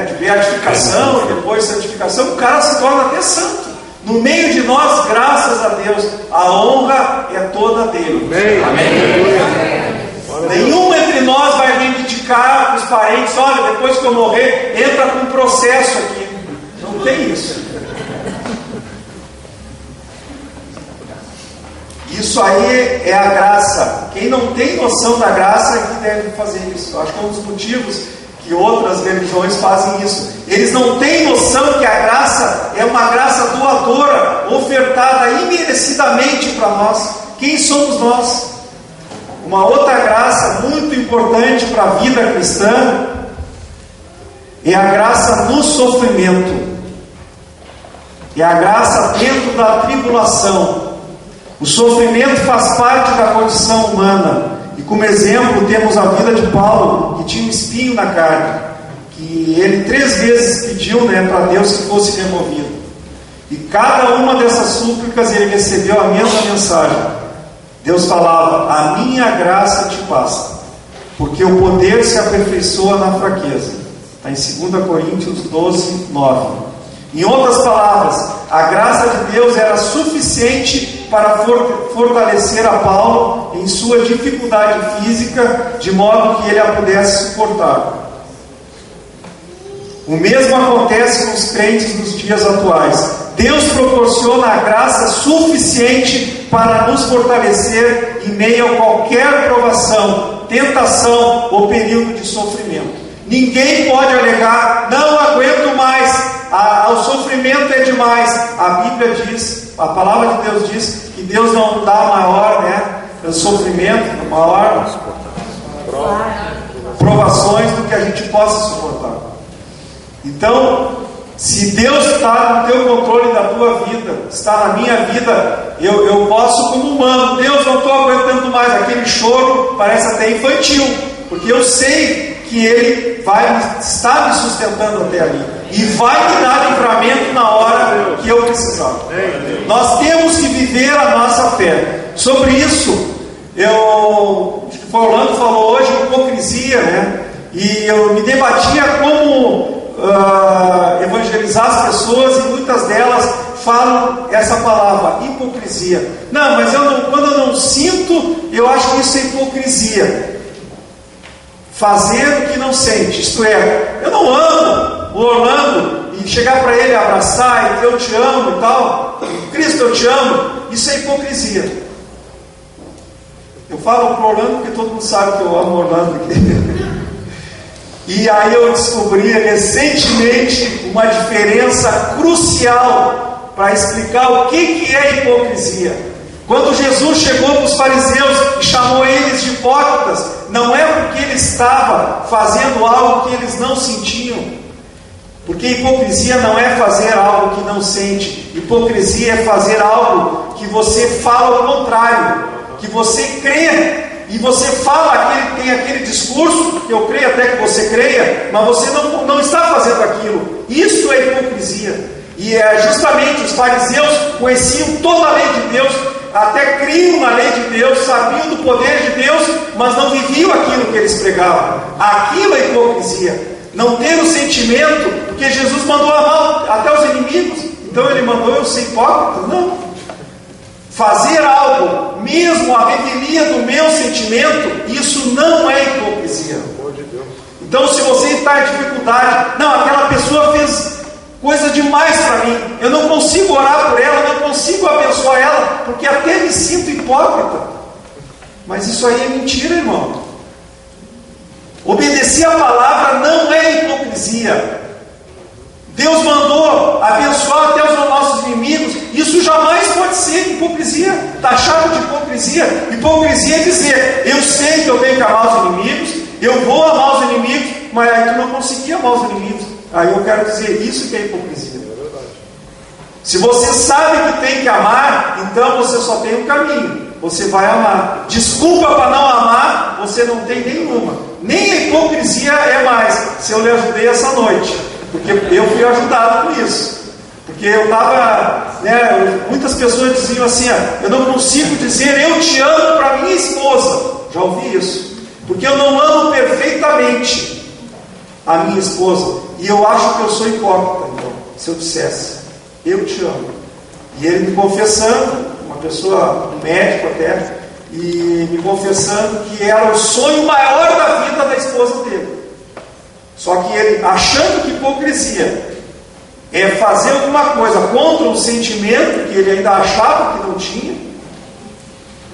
de beatificação e depois santificação, o cara se torna até santo. No meio de nós, graças a Deus, a honra é toda dele. Amém. Nenhum entre nós vai reivindicar os parentes: olha, depois que eu morrer, entra com um processo aqui. Não tem isso. Isso aí é a graça. Quem não tem noção da graça é que deve fazer isso. Eu acho que é um dos motivos que outras religiões fazem isso. Eles não têm noção que a graça é uma graça doadora, ofertada imerecidamente para nós. Quem somos nós? Uma outra graça muito importante para a vida cristã é a graça no sofrimento. É a graça dentro da tribulação. O sofrimento faz parte da condição humana. E como exemplo temos a vida de Paulo, que tinha um espinho na carne, que ele 3 vezes pediu para Deus que fosse removido. E cada uma dessas súplicas ele recebeu a mesma mensagem. Deus falava: a minha graça te basta, porque o poder se aperfeiçoa na fraqueza. Está em 2 Coríntios 12:9. Em outras palavras, a graça de Deus era suficiente para fortalecer a Paulo em sua dificuldade física, de modo que ele a pudesse suportar. O mesmo acontece com os crentes nos dias atuais. Deus proporciona a graça suficiente para nos fortalecer em meio a qualquer provação, tentação ou período de sofrimento. Ninguém pode alegar: não aguento mais, o sofrimento é demais. A Bíblia diz, a palavra de Deus diz que Deus não dá maior sofrimento, maior provações do que a gente possa suportar. Então, se Deus está no teu controle da tua vida, está na minha vida, eu posso como humano: Deus, não estou aguentando mais. Aquele choro parece até infantil, porque eu sei que Ele está me sustentando até ali. e vai me dar livramento na hora que eu precisar. Nós temos que viver a nossa fé. Sobre isso, acho que o Orlando falou hoje, hipocrisia, né? E eu me debatia como evangelizar as pessoas, e muitas delas falam essa palavra, hipocrisia. Não, mas quando eu não sinto, eu acho que isso é hipocrisia. Fazer o que não sente, isto é, eu não amo o Orlando e chegar para ele, abraçar e dizer eu te amo e tal, Cristo eu te amo, isso é hipocrisia. Eu falo para o Orlando porque todo mundo sabe que eu amo o Orlando aqui. E aí eu descobri recentemente uma diferença crucial para explicar o que é hipocrisia. Quando Jesus chegou para os fariseus e chamou eles de hipócritas, não é porque ele estava fazendo algo que eles não sentiam. Porque hipocrisia não é fazer algo que não sente. Hipocrisia é fazer algo que você fala o contrário, que você crê. E você fala, tem aquele discurso, que eu creio até que você creia, mas você não está fazendo aquilo. Isso é hipocrisia. E justamente os fariseus conheciam toda a lei de Deus, até criam na lei de Deus, sabiam do poder de Deus, mas não viviam aquilo que eles pregavam. Aquilo é hipocrisia. Não ter o sentimento, porque Jesus mandou amar até os inimigos, então ele mandou eu ser hipócrita? Não. Fazer algo, mesmo a revelia do meu sentimento, isso não é hipocrisia. Então, se você está em dificuldade, não, aquela pessoa fez coisa demais para mim, eu não consigo orar por ela, não consigo abençoar ela, porque até me sinto hipócrita. Mas isso aí é mentira, irmão. Obedecer a palavra não é hipocrisia. Deus mandou abençoar até os nossos inimigos. Isso jamais pode ser hipocrisia, taxado de hipocrisia. Hipocrisia é dizer, eu sei que eu tenho que amar os inimigos, eu vou amar os inimigos, mas aí tu não conseguia amar os inimigos. Aí eu quero dizer, isso que é hipocrisia. Se você sabe que tem que amar, então você só tem um caminho, você vai amar. Desculpa para não amar, você não tem nenhuma. Nem a hipocrisia é mais, se eu lhe ajudei essa noite. Porque eu fui ajudado com isso. Porque eu estava, muitas pessoas diziam assim, eu não consigo dizer eu te amo para minha esposa. Já ouvi isso. Porque eu não amo perfeitamente a minha esposa. E eu acho que eu sou hipócrita, então, se eu dissesse, eu te amo. E ele me confessando, uma pessoa, um médico até, e me confessando que era o sonho maior da vida da esposa dele. Só que ele, achando que hipocrisia é fazer alguma coisa contra um sentimento que ele ainda achava que não tinha,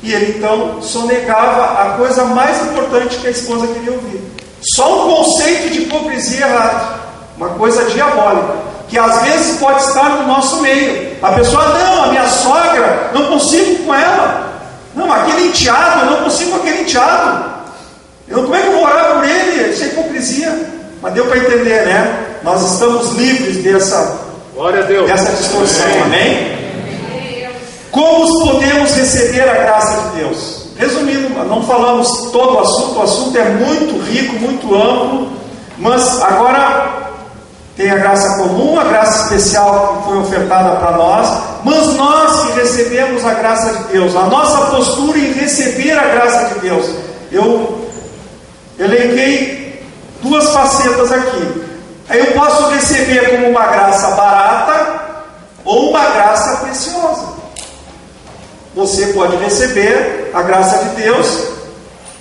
e ele então sonegava a coisa mais importante que a esposa queria ouvir. Só um conceito de hipocrisia errado, uma coisa diabólica, que às vezes pode estar no nosso meio. A pessoa, não, a minha sogra, não consigo com ela. Não, aquele enteado, eu não consigo com aquele enteado. Como é que eu vou orar por ele? Isso é hipocrisia. Mas deu para entender, né? Nós estamos livres dessa distorção, amém? Como podemos receber a graça de Deus? Resumindo, não falamos todo o assunto é muito rico, muito amplo, mas agora tem a graça comum, a graça especial que foi ofertada para nós, mas nós que recebemos a graça de Deus, a nossa postura em receber a graça de Deus. Eu elenquei duas facetas aqui. Eu posso receber como uma graça barata ou uma graça preciosa. Você pode receber a graça de Deus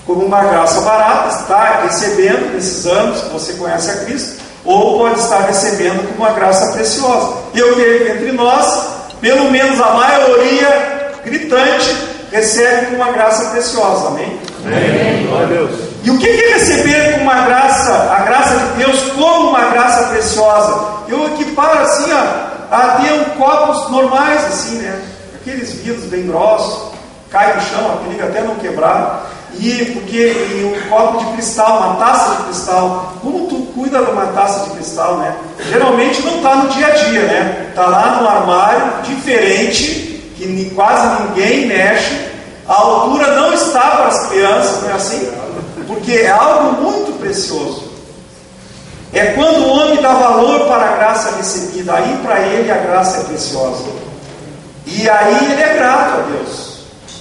como uma graça barata, está recebendo nesses anos que você conhece a Cristo, ou pode estar recebendo como uma graça preciosa. Eu creio que entre nós, pelo menos a maioria gritante, recebe como uma graça preciosa, amém? Amém. Glória a Deus. E o que é receber uma graça, a graça de Deus como uma graça preciosa? Eu equiparo assim, a ter copos normais, assim, né? Aqueles vidros bem grossos, cai no chão, periga até não quebrar. E um copo de cristal, uma taça de cristal. Como tu cuida de uma taça de cristal, né? Geralmente não está no dia a dia, né? Está lá no armário, diferente, que quase ninguém mexe. A altura não está para as crianças, não é assim? Porque é algo muito precioso. É quando o homem dá valor para a graça recebida, aí para ele a graça é preciosa. E aí ele é grato a Deus.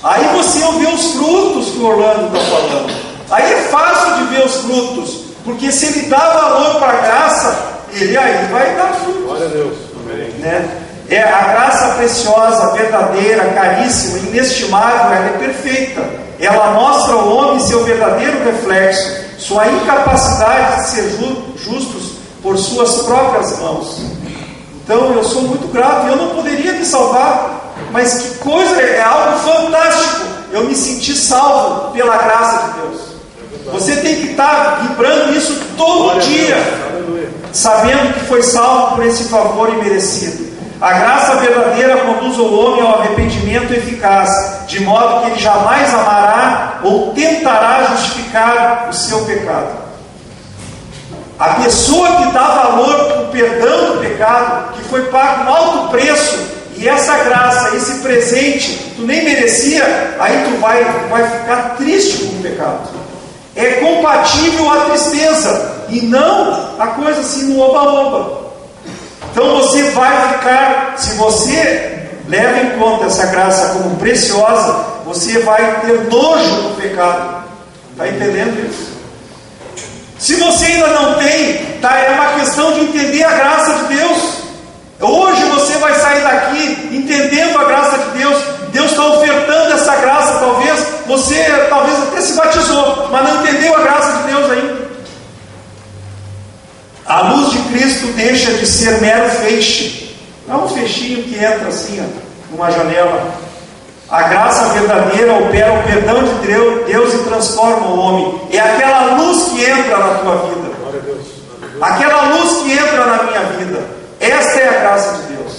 Aí você vê os frutos que o Orlando está falando. Aí é fácil de ver os frutos, porque se ele dá valor para a graça, ele aí vai dar frutos. Glória a Deus. Amém. Né? É a graça preciosa, verdadeira, caríssima, inestimável, ela é perfeita. Ela mostra ao homem seu verdadeiro reflexo, sua incapacidade de ser justos por suas próprias mãos. Então eu sou muito grato, eu não poderia me salvar, mas que coisa, é algo fantástico eu me sentir salvo pela graça de Deus. Você tem que estar vibrando isso todo dia, sabendo que foi salvo por esse favor imerecido. A graça verdadeira conduz o homem ao arrependimento eficaz, de modo que ele jamais amará ou tentará justificar o seu pecado. A pessoa que dá valor para o perdão do pecado, que foi pago um alto preço, e essa graça, esse presente, tu nem merecia, aí tu vai ficar triste com o pecado. É compatível à tristeza, e não a coisa assim no oba-oba. Então você vai ficar, se você leva em conta essa graça como preciosa, você vai ter nojo do pecado. Está entendendo isso? Se você ainda não tem, tá, é uma questão de entender a graça de Deus. Hoje você vai sair daqui entendendo a graça de Deus. Deus está ofertando essa graça, você até se batizou, mas não entendeu a graça de Deus ainda. A luz de Cristo deixa de ser mero feixe. Não é um feixinho que entra assim, numa janela. A graça verdadeira opera o perdão de Deus e transforma o homem. É aquela luz que entra na tua vida. Aquela luz que entra na minha vida. Esta é a graça de Deus.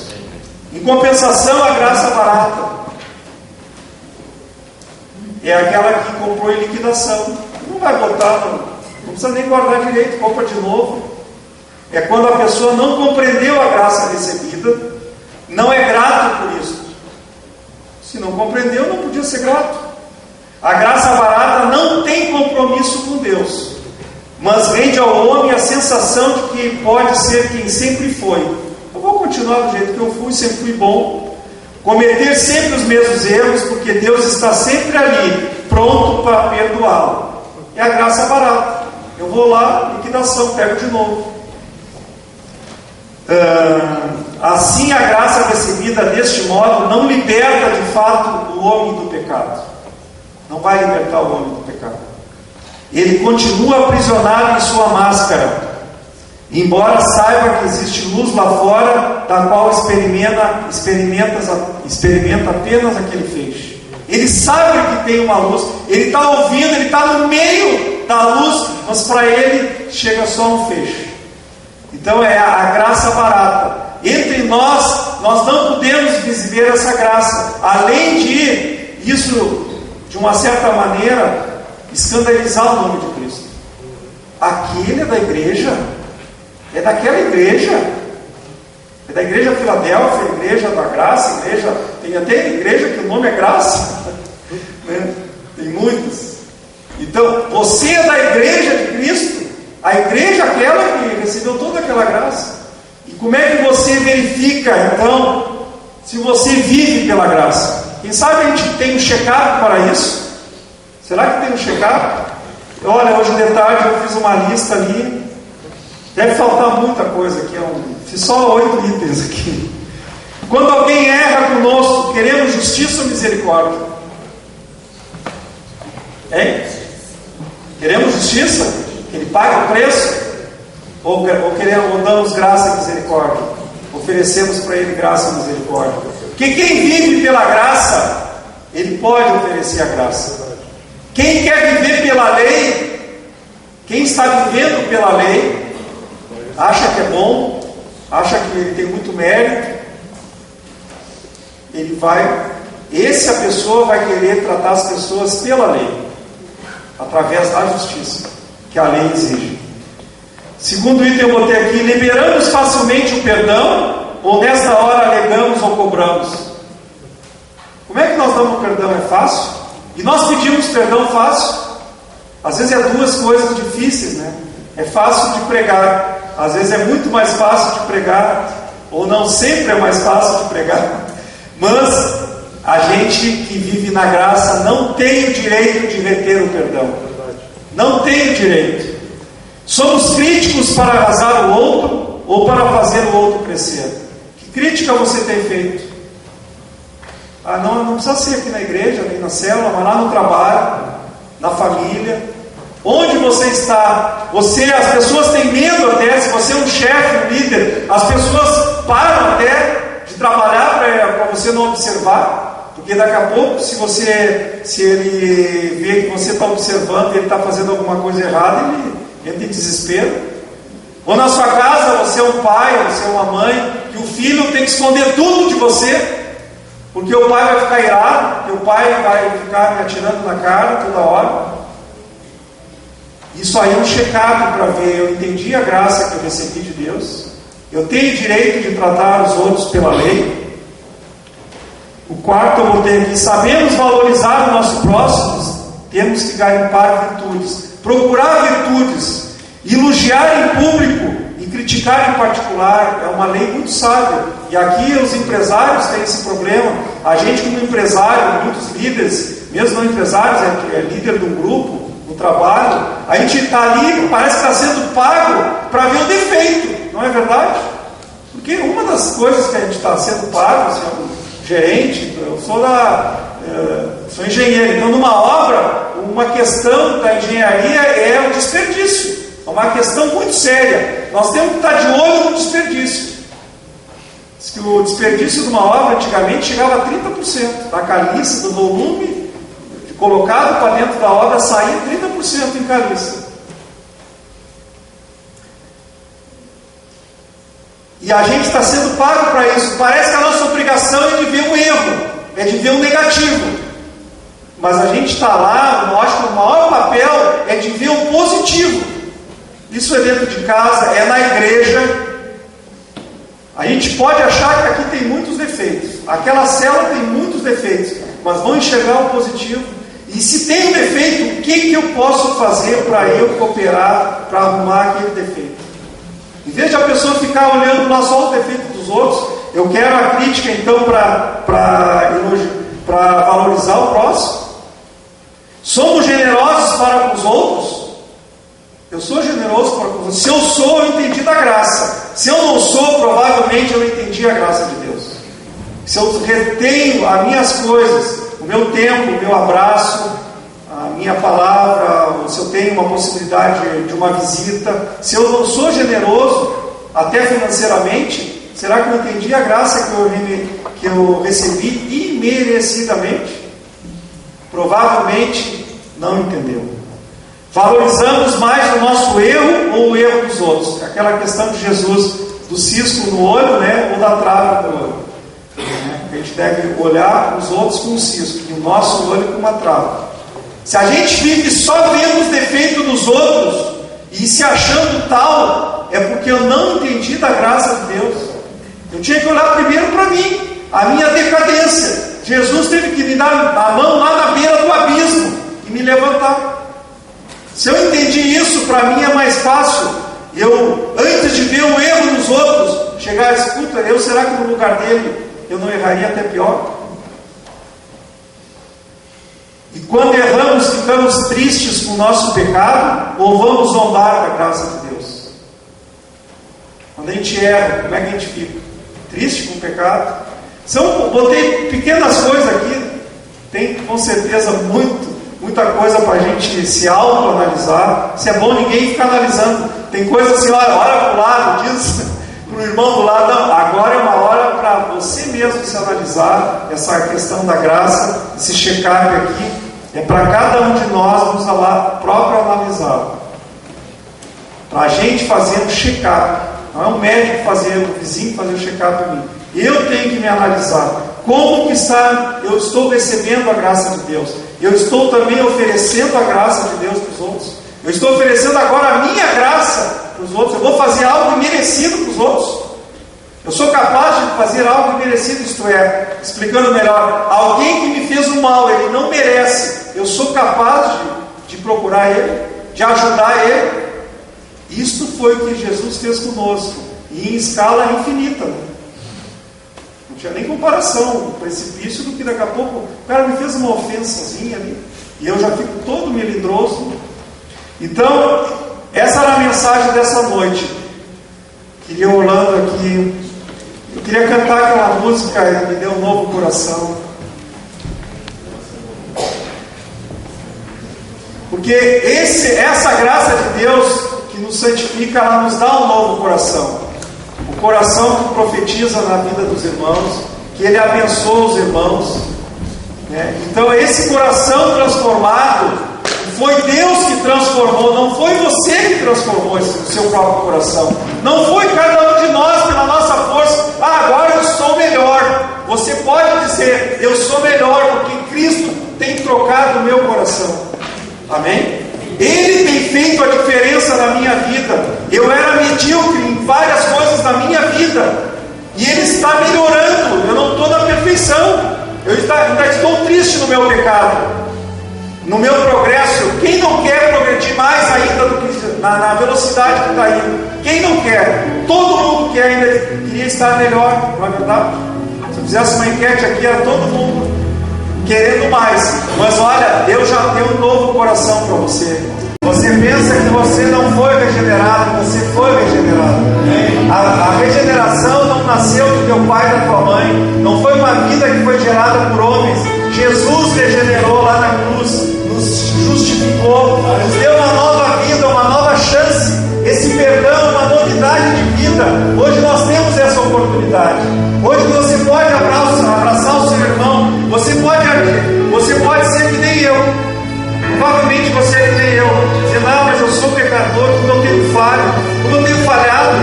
Em compensação, a graça barata é aquela que comprou em liquidação. Não vai botar, não precisa nem guardar direito, compra de novo. É quando a pessoa não compreendeu a graça recebida, não é grato por isso. Se não compreendeu, não podia ser grato. A graça barata não tem compromisso com Deus, mas rende ao homem a sensação de que pode ser quem sempre foi. Eu vou continuar do jeito que eu fui, sempre fui bom. Cometer sempre os mesmos erros, porque Deus está sempre ali, pronto para perdoá-lo. É a graça barata. Eu vou lá, liquidação, pego de novo. Assim a graça recebida deste modo não liberta de fato o homem do pecado. Não vai libertar o homem do pecado. Ele continua aprisionado em sua máscara, embora saiba que existe luz lá fora, da qual experimenta apenas aquele feixe. Ele sabe que tem uma luz, ele está ouvindo, ele está no meio da luz, mas para ele chega só um feixe. Então é a graça barata. Entre nós não podemos viver essa graça, além de isso, de uma certa maneira, escandalizar o nome de Cristo. Aquele é da igreja, é daquela igreja, é da igreja Filadélfia, igreja da graça, tem até igreja que o nome é graça, né? Tem muitas. Então, você é da igreja de Cristo, a igreja aquela que recebeu toda aquela graça. E como é que você verifica, então, se você vive pela graça? Quem sabe a gente tem um check-up para isso? Será que tem um check-up? Olha, hoje de tarde eu fiz uma lista ali. Deve faltar muita coisa aqui. Fiz só 8 itens aqui. Quando alguém erra conosco, queremos justiça ou misericórdia? Hein? Queremos justiça? Que Ele pague o preço? Ou damos graça e misericórdia? Oferecemos para Ele graça e misericórdia? Porque quem vive pela graça, ele pode oferecer a graça. Quem quer viver pela lei, quem está vivendo pela lei, acha que é bom, acha que ele tem muito mérito, a pessoa vai querer tratar as pessoas pela lei, através da justiça que a lei exige. Segundo item eu botei aqui: liberamos facilmente o perdão, ou nesta hora alegamos ou cobramos? Como é que nós damos perdão? É fácil? E nós pedimos perdão fácil? Às vezes é duas coisas difíceis, né? É fácil de pregar, Às vezes é muito mais fácil de pregar, ou não sempre é mais fácil de pregar, mas a gente que vive na graça não tem o direito de reter o perdão. Não tem o direito. Somos críticos para arrasar o outro ou para fazer o outro crescer. Que crítica você tem feito? Não precisa ser aqui na igreja, nem na célula, mas lá no trabalho, na família. Onde você está? As pessoas têm medo até, se você é um chefe, um líder, as pessoas param até de trabalhar para você não observar, porque daqui a pouco, se ele vê que você está observando e ele está fazendo alguma coisa errada, ele entra em desespero. Ou na sua casa, você é um pai, você é uma mãe, que o filho tem que esconder tudo de você, porque o pai vai ficar irado, porque o pai vai ficar me atirando na cara toda hora. Isso aí é um check-up para ver, eu entendi a graça que eu recebi de Deus, eu tenho direito de tratar os outros pela lei. O quarto eu botei aqui: sabemos valorizar o nosso próximo, temos que garimpar virtudes, procurar virtudes, elogiar em público e criticar em particular. É uma lei muito sábia, e aqui os empresários têm esse problema. A gente, como empresário, muitos líderes, mesmo não empresários, é líder de um grupo, no trabalho, a gente está ali, parece que está sendo pago para ver o defeito, não é verdade? Porque uma das coisas que a gente está sendo pago, assim, gerente, eu sou engenheiro, então numa obra, uma questão da engenharia é o desperdício, é uma questão muito séria. Nós temos que estar de olho no desperdício. Diz que o desperdício de uma obra antigamente chegava a 30% da caliça, do volume colocado para dentro da obra, saía 30% em caliça. E a gente está sendo pago para isso. Parece que a nossa obrigação é de ver um erro, é de ver um negativo. Mas a gente está lá, eu acho que o maior papel é de ver o positivo. Isso é dentro de casa, é na igreja. A gente pode achar que aqui tem muitos defeitos, aquela célula tem muitos defeitos, mas vão enxergar o positivo. E se tem um defeito, o que eu posso fazer para eu cooperar, para arrumar aquele defeito? Em vez de a pessoa ficar olhando só o defeito dos outros, eu quero a crítica então para valorizar o próximo. Somos generosos para com os outros? Eu sou generoso para com os outros. Se eu sou, eu entendi da graça. Se eu não sou, provavelmente eu não entendi a graça de Deus. Se eu retenho as minhas coisas, o meu tempo, o meu abraço, a minha palavra, se eu tenho uma possibilidade de uma visita, se eu não sou generoso, até financeiramente, será que eu entendi a graça que eu recebi imerecidamente? Provavelmente não entendeu. Valorizamos mais o nosso erro ou o erro dos outros? Aquela questão de Jesus, do cisco no olho, ou da trave no olho. A gente deve olhar os outros com um cisco e o nosso olho com uma trava. Se a gente vive só vendo os defeitos dos outros e se achando tal, é porque eu não entendi da graça de Deus. Eu tinha que olhar primeiro para mim, a minha decadência. Jesus teve que me dar a mão lá na beira do abismo e me levantar. Se eu entendi isso, para mim é mais fácil eu, antes de ver o erro nos outros, chegar a escuta, será que no lugar dele eu não erraria até pior? E quando erramos, ficamos tristes com o nosso pecado ou vamos zombar da graça de Deus? Quando a gente erra, como é que a gente fica? Triste com o pecado? Botei pequenas coisas aqui, tem com certeza muita coisa para a gente se autoanalisar. Se é bom ninguém ficar analisando. Tem coisa assim, olha para o lado, diz para o irmão do lado, não, agora é uma hora para você mesmo se analisar. Essa questão da graça, esse check-up aqui, é para cada um de nós nos próprio analisar. Para a gente fazer um check-up. Não é um médico fazer, um vizinho fazer um check-up em mim. Eu tenho que me analisar. Como que eu estou recebendo a graça de Deus? Eu estou também oferecendo a graça de Deus para os outros? Eu estou oferecendo agora a minha graça para os outros? Eu vou fazer algo imerecido para os outros? Eu sou capaz de fazer algo imerecido, isto é, explicando melhor, alguém que me fez um mal, ele não merece, eu sou capaz de procurar ele, de ajudar ele? Isto foi o que Jesus fez conosco, e em escala infinita. Não tinha nem comparação, o precipício do que daqui a pouco o cara me fez uma ofensazinha ali, e eu já fico todo melindroso. Então, essa era a mensagem dessa noite. Queria orando aqui, eu queria cantar aquela música, Me Deu um Novo Coração. Porque essa graça de Deus que nos santifica, ela nos dá um novo coração. O coração que profetiza na vida dos irmãos, que Ele abençoa os irmãos, né? Então esse coração transformado, foi Deus que transformou, não foi você que transformou o seu próprio coração. Não foi cada um de nós pela nossa força. Agora eu sou melhor. Você pode dizer, eu sou melhor, porque Cristo tem trocado o meu coração. Amém? Ele tem feito a diferença na minha vida. Eu era medíocre em várias coisas na minha vida, e Ele está melhorando. Eu não estou na perfeição. Eu ainda estou triste no meu pecado, no meu progresso. Quem não quer progredir mais ainda do que na velocidade que está indo? Quem não quer? Todo mundo quer, ainda queria estar melhor, não é verdade? Se eu fizesse uma enquete aqui, era todo mundo querendo mais. Mas olha, Deus já deu um novo coração para você. Você pensa que você não foi regenerado, você foi regenerado. A regeneração não nasceu do teu pai e da tua mãe, não foi uma vida que foi gerada por homens. Jesus regenerou lá na cruz, nos justificou, nos deu uma nova vida, uma nova chance. Esse perdão é uma novidade de vida. Hoje nós temos essa oportunidade. Hoje você pode abraçar o seu irmão. Você pode ser que nem eu. Provavelmente você é que nem eu. Dizer, não, mas eu sou pecador, como eu tenho falho, como eu tenho falhado.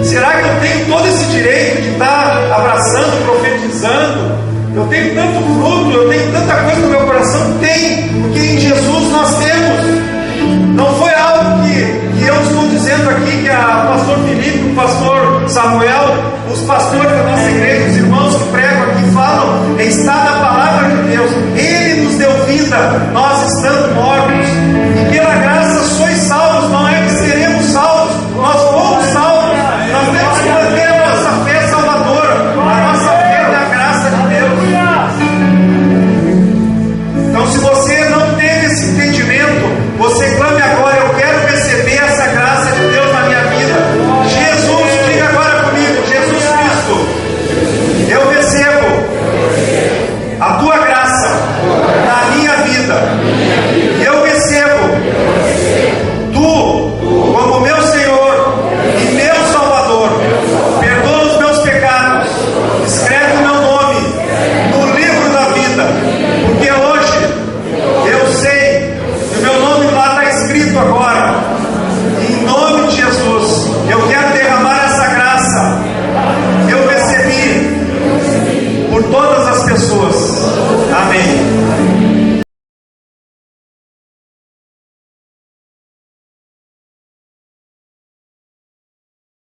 Será que eu tenho todo esse direito de estar abraçando, profetizando? Eu tenho tanto fruto, eu tenho tanta coisa no meu coração. Tem, porque em Jesus nós temos. Não foi algo que eu estou dizendo aqui, que o pastor Felipe, o pastor Samuel, os pastores da nossa igreja, os irmãos que pregam aqui falam, está na palavra de Deus. Ele nos deu vida.